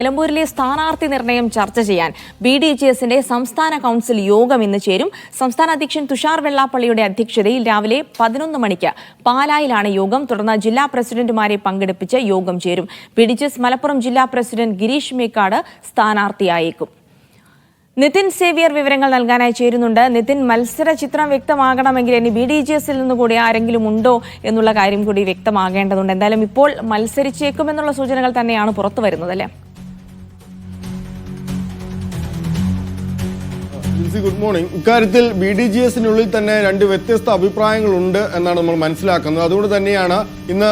നിലമ്പൂരിലെ സ്ഥാനാർത്ഥി നിർണയം ചർച്ച ചെയ്യാൻ BDJSന്റെ സംസ്ഥാന കൗൺസിൽ യോഗം ഇന്ന് ചേരും. സംസ്ഥാന അധ്യക്ഷൻ തുഷാർ വെള്ളാപ്പള്ളിയുടെ അധ്യക്ഷതയിൽ രാവിലെ 11 മണിക്ക് പാലായിലാണ് യോഗം. തുടർന്ന് ജില്ലാ പ്രസിഡന്റുമാരെ പങ്കെടുപ്പിച്ച് യോഗം ചേരും. BDJS മലപ്പുറം ജില്ലാ പ്രസിഡന്റ് ഗിരീഷ് മേക്കാട് സ്ഥാനാർത്ഥിയായേക്കും. നിതിൻ സേവ്യർ വിവരങ്ങൾ നൽകാനായി ചേരുന്നുണ്ട്. നിതിൻ, മത്സര ചിത്രം വ്യക്തമാകണമെങ്കിൽ ഇനി BDJSൽ നിന്നുകൂടി ആരെങ്കിലും ഉണ്ടോ എന്നുള്ള കാര്യം കൂടി വ്യക്തമാകേണ്ടതുണ്ട്. എന്തായാലും ഇപ്പോൾ മത്സരിച്ചേക്കുമെന്നുള്ള സൂചനകൾ തന്നെയാണ് പുറത്തു വരുന്നത്, അല്ലേ? Good morning. ഇക്കാര്യത്തിൽ BDJSനുള്ളിൽ തന്നെ രണ്ട് വ്യത്യസ്ത അഭിപ്രായങ്ങളുണ്ട് എന്നാണ് നമ്മൾ മനസ്സിലാക്കുന്നത്. അതുകൊണ്ട് തന്നെയാണ് ഇന്ന്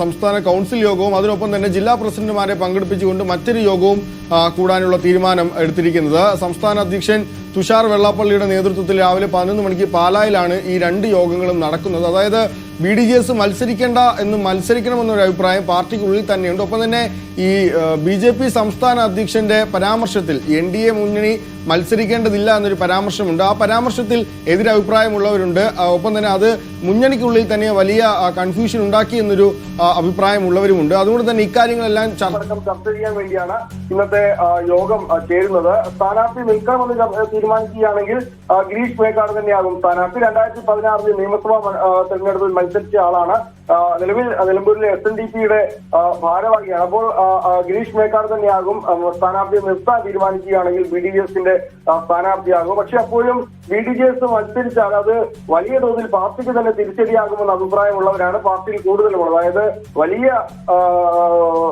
സംസ്ഥാന കൗൺസിൽ യോഗവും അതിനൊപ്പം തന്നെ ജില്ലാ പ്രസിഡന്റുമാരെ പങ്കെടുപ്പിച്ചുകൊണ്ട് മറ്റൊരു യോഗവും കൂടാനുള്ള തീരുമാനം എടുത്തിരിക്കുന്നത്. സംസ്ഥാന അധ്യക്ഷൻ തുഷാർ വെള്ളാപ്പള്ളിയുടെ നേതൃത്വത്തിൽ രാവിലെ 11 മണിക്ക് പാലായിലാണ് ഈ രണ്ട് യോഗങ്ങളും നടക്കുന്നത്. അതായത് BDJS മത്സരിക്കേണ്ട എന്ന് മത്സരിക്കണമെന്നൊരു അഭിപ്രായം പാർട്ടിക്കുള്ളിൽ തന്നെയുണ്ട്. ഒപ്പം തന്നെ ഈ BJP സംസ്ഥാന അധ്യക്ഷന്റെ പരാമർശത്തിൽ NDA മുന്നണി മത്സരിക്കേണ്ടതില്ല എന്നൊരു പരാമർശമുണ്ട്. ആ പരാമർശത്തിൽ എതിരഭിപ്രായമുള്ളവരുണ്ട്. ഒപ്പം തന്നെ അത് മുന്നണിക്കുള്ളിൽ തന്നെ വലിയ കൺഫ്യൂഷൻ ഉണ്ടാക്കി എന്നൊരു അഭിപ്രായമുള്ളവരുമുണ്ട്. അതുകൊണ്ട് തന്നെ ഇക്കാര്യങ്ങളെല്ലാം ചർച്ച ചെയ്യാൻ വേണ്ടിയാണ് ഇന്നത്തെ യോഗം ചേരുന്നത്. സ്ഥാനാർത്ഥി നിൽക്കണമെന്ന് തീരുമാനിക്കുകയാണെങ്കിൽ ഗിരീഷ് മേക്കാട് തന്നെയാകും സ്ഥാനാർത്ഥി. 2016 നിയമസഭാ തെരഞ്ഞെടുപ്പിൽ മത്സരിച്ച ആളാണ്. നിലവിൽ നിലമ്പൂരിലെ SNDPയുടെ ഭാരവാഹിയാണ്. അപ്പോൾ ഗിരീഷ് മേക്കാട് തന്നെയാകും സ്ഥാനാർത്ഥിയെ നിർത്താൻ തീരുമാനിക്കുകയാണെങ്കിൽ BDJSന്റെ സ്ഥാനാർത്ഥിയാകും. പക്ഷെ അപ്പോഴും BDJS മത്സരിച്ചാൽ അത് വലിയ തോതിൽ പാർട്ടിക്ക് തന്നെ തിരിച്ചടിയാകുമെന്ന അഭിപ്രായമുള്ളവരാണ് പാർട്ടിയിൽ കൂടുതലുള്ളത്. അതായത് വലിയ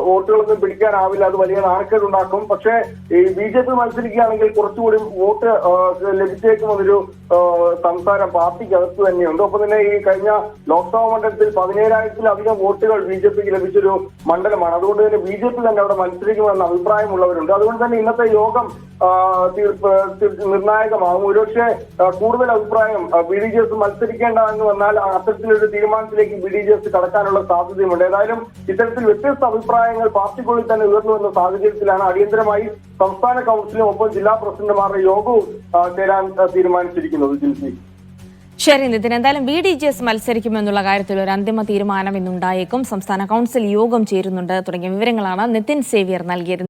വോട്ടുകളൊന്നും പിടിക്കാനാവില്ല, അത് വലിയ നാണക്കേടുണ്ടാക്കും. പക്ഷേ ഈ BJP മത്സരിക്കുകയാണെങ്കിൽ കുറച്ചുകൂടി വോട്ട് ലഭിച്ചേക്കുമെന്നൊരു സംസാരം പാർട്ടിക്കകത്ത് തന്നെയുണ്ട്. ഒപ്പം തന്നെ ഈ കഴിഞ്ഞ ലോക്സഭാ മണ്ഡലത്തിൽ 17,000-ലധികം വോട്ടുകൾ BJPക്ക് ലഭിച്ചൊരു മണ്ഡലമാണ്. അതുകൊണ്ട് തന്നെ BJP തന്നെ അവിടെ മത്സരിക്കുമെന്ന അഭിപ്രായമുള്ളവരുണ്ട്. അതുകൊണ്ട് തന്നെ ഇന്നത്തെ യോഗം നിർണായകമാകും. ഒരുപക്ഷെ കൂടുതൽ അഭിപ്രായം BDJS മത്സരിക്കേണ്ട എന്ന് വന്നാൽ അത്തരത്തിലൊരു തീരുമാനത്തിലേക്ക് BDJS കടക്കാനുള്ള സാധ്യതയുമുണ്ട്. ഏതായാലും ഇത്തരത്തിൽ വ്യത്യസ്ത അഭിപ്രായങ്ങൾ പാർട്ടിക്കുള്ളിൽ തന്നെ ഉയർന്നു വന്ന സാഹചര്യത്തിലാണ് അടിയന്തരമായി സംസ്ഥാന കൗൺസിലും ഒപ്പം ജില്ലാ പ്രസിഡന്റുമാരുടെ യോഗവും ചേരാൻ തീരുമാനിച്ചിരിക്കുന്നത്. ശരി നിതിൻ, എന്തായാലും BDJS മത്സരിക്കുമെന്നുള്ള കാര്യത്തിൽ ഒരു അന്തിമ തീരുമാനം ഇന്നുണ്ടായേക്കും. സംസ്ഥാന കൗൺസിൽ യോഗം ചേരുന്നുണ്ട് തുടങ്ങിയ വിവരങ്ങളാണ് നിതിൻ സേവ്യർ നൽകിയത്.